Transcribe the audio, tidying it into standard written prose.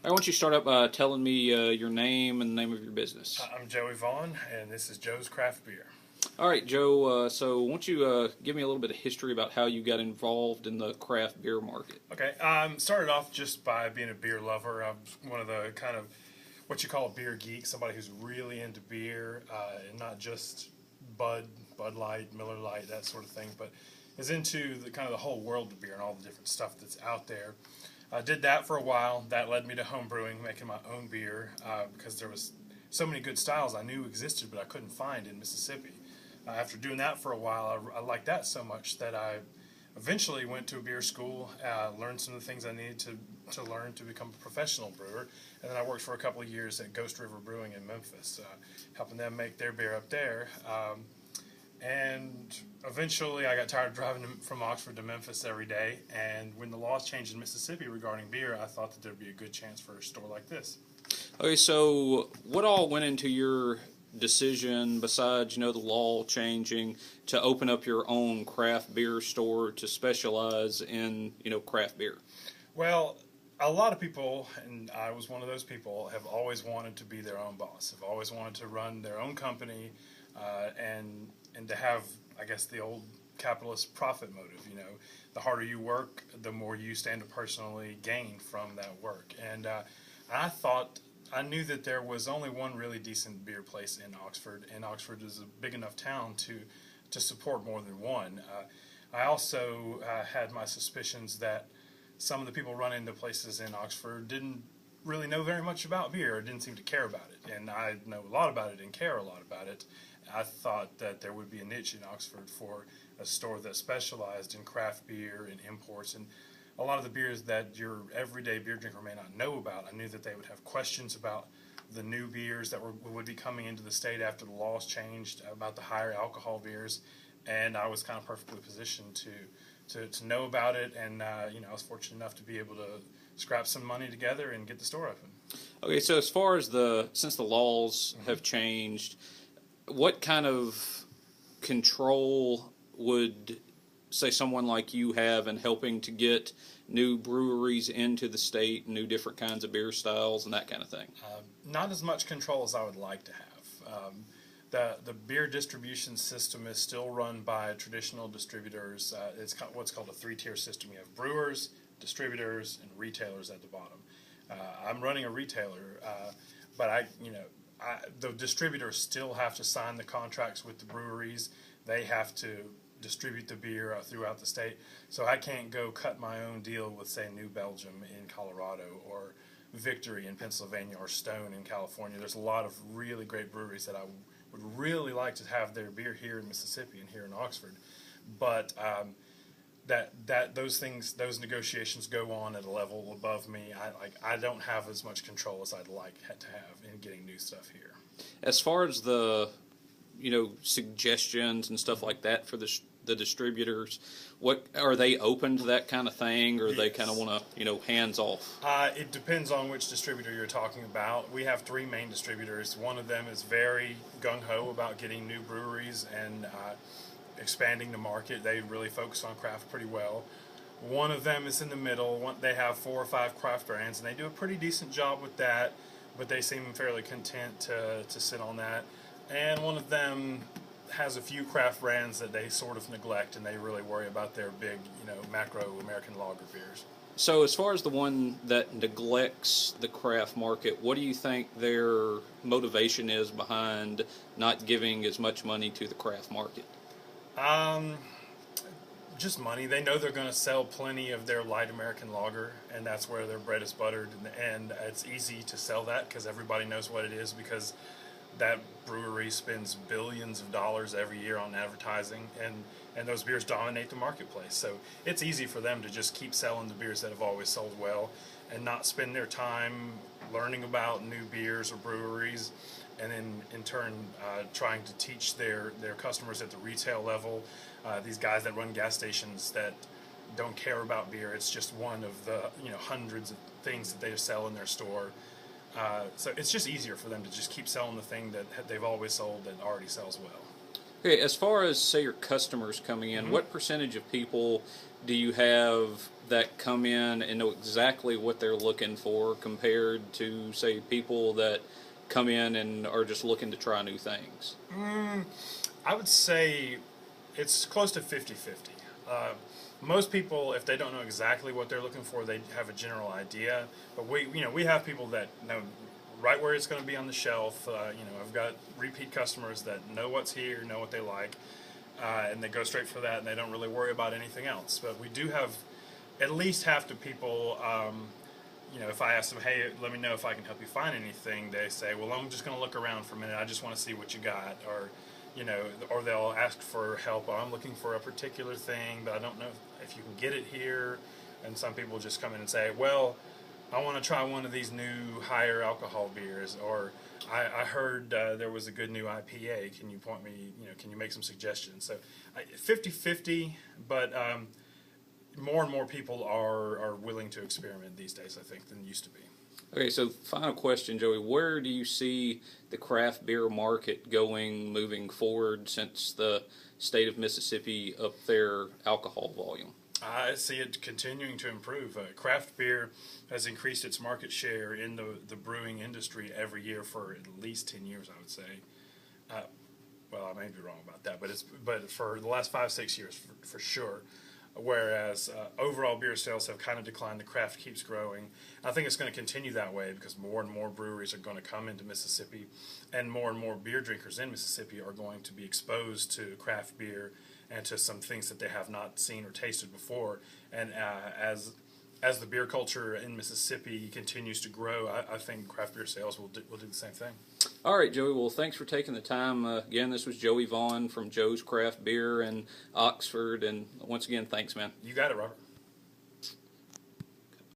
I want you to start up by telling me your name and the name of your business. I'm Joey Vaughn, and this is Joe's Craft Beer. All right, Joe. So, won't you give me a little bit of history about how you got involved in the craft beer market? Okay, started off just by being a beer lover. I'm one of the kind of what you call a beer geek, somebody who's really into beer, and not just Bud Light, Miller Lite, that sort of thing, but is into the kind of the whole world of beer and all the different stuff that's out there. I did that for a while. That led me to home brewing, making my own beer, because there was so many good styles I knew existed, but I couldn't find in Mississippi. After doing that for a while, I liked that so much that I eventually went to a beer school, learned some of the things I needed to learn to become a professional brewer, and then I worked for a couple of years at Ghost River Brewing in Memphis, helping them make their beer up there. And eventually I got tired of driving from Oxford to Memphis every day, and when the laws changed in Mississippi regarding beer, I thought that there'd be a good chance for a store like this. Okay, so what all went into your decision besides, the law changing to open up your own craft beer store to specialize in, craft beer? Well, a lot of people, and I was one of those people, have always wanted to be their own boss, have always wanted to run their own company, and to have, I guess, the old capitalist profit motive. The harder you work, the more you stand to personally gain from that work. And I knew that there was only one really decent beer place in Oxford, and Oxford is a big enough town to support more than one. I also had my suspicions that some of the people running the places in Oxford didn't really know very much about beer, or didn't seem to care about it, and I know a lot about it and care a lot about it. I thought that there would be a niche in Oxford for a store that specialized in craft beer and imports, and a lot of the beers that your everyday beer drinker may not know about. I knew that they would have questions about the new beers that would be coming into the state after the laws changed, about the higher alcohol beers, and I was kind of perfectly positioned to know about it, and I was fortunate enough to be able to scrap some money together and get the store open. Okay, so as far as since the laws have changed, what kind of control would, say, someone like you have in helping to get new breweries into the state, new different kinds of beer styles, and that kind of thing? Not as much control as I would like to have. The beer distribution system is still run by traditional distributors. It's what's called a three-tier system. You have brewers, distributors, and retailers at the bottom. I'm running a retailer, but the distributors still have to sign the contracts with the breweries. They have to distribute the beer throughout the state. So I can't go cut my own deal with, say, New Belgium in Colorado, or Victory in Pennsylvania, or Stone in California. There's a lot of really great breweries that I would really like to have their beer here in Mississippi and here in Oxford. But those negotiations go on at a level above me. I don't have as much control as I'd like to have in getting new stuff here. As far as the suggestions and stuff like that for the distributors, what are they open to that kind of thing, or Yes. they kind of want to hands off? It depends on which distributor you're talking about. We have three main distributors. One of them is very gung-ho about getting new breweries and expanding the market. They really focus on craft pretty well. One of them is in the middle. They have 4 or 5 craft brands, and they do a pretty decent job with that, but they seem fairly content to sit on that. And one of them has a few craft brands that they sort of neglect, and they really worry about their big, macro American lager beers. So as far as the one that neglects the craft market, what do you think their motivation is behind not giving as much money to the craft market? Just money. They know they're going to sell plenty of their light American lager, and that's where their bread is buttered, and it's easy to sell that because everybody knows what it is, because that brewery spends billions of dollars every year on advertising, and those beers dominate the marketplace. So it's easy for them to just keep selling the beers that have always sold well, and not spend their time learning about new beers or breweries, and then in turn trying to teach their customers at the retail level, these guys that run gas stations that don't care about beer. It's just one of the hundreds of things that they sell in their store. So it's just easier for them to just keep selling the thing that they've always sold that already sells well. Okay, as far as say your customers coming in, what percentage of people do you have that come in and know exactly what they're looking for compared to say people that come in and are just looking to try new things? I would say it's close to 50-50. Most people, if they don't know exactly what they're looking for, they have a general idea. But we have people that know right where it's going to be on the shelf. I've got repeat customers that know what's here, know what they like, and they go straight for that, and they don't really worry about anything else. But we do have at least half the people. If I ask them, hey, let me know if I can help you find anything, they say, well, I'm just going to look around for a minute. I just want to see what you got, or they'll ask for help. Oh, I'm looking for a particular thing, but I don't know if you can get it here. And some people just come in and say, well, I want to try one of these new higher alcohol beers, or I heard there was a good new IPA. Can you point me, can you make some suggestions? So 50-50, but more and more people are willing to experiment these days, I think, than used to be. Okay, so final question, Joey. Where do you see the craft beer market going moving forward since the state of Mississippi upped their alcohol volume? I see it continuing to improve. Craft beer has increased its market share in the brewing industry every year for at least 10 years, I would say. Well, I may be wrong about that, but for the last 5-6 years, for sure. Whereas overall beer sales have kind of declined, the craft keeps growing. I think it's going to continue that way because more and more breweries are going to come into Mississippi, and more beer drinkers in Mississippi are going to be exposed to craft beer and to some things that they have not seen or tasted before. And as the beer culture in Mississippi continues to grow, I think craft beer sales will do the same thing. All right, Joey. Well, thanks for taking the time. Again, this was Joey Vaughn from Joe's Craft Beer in Oxford. And once again, thanks, man. You got it, Robert.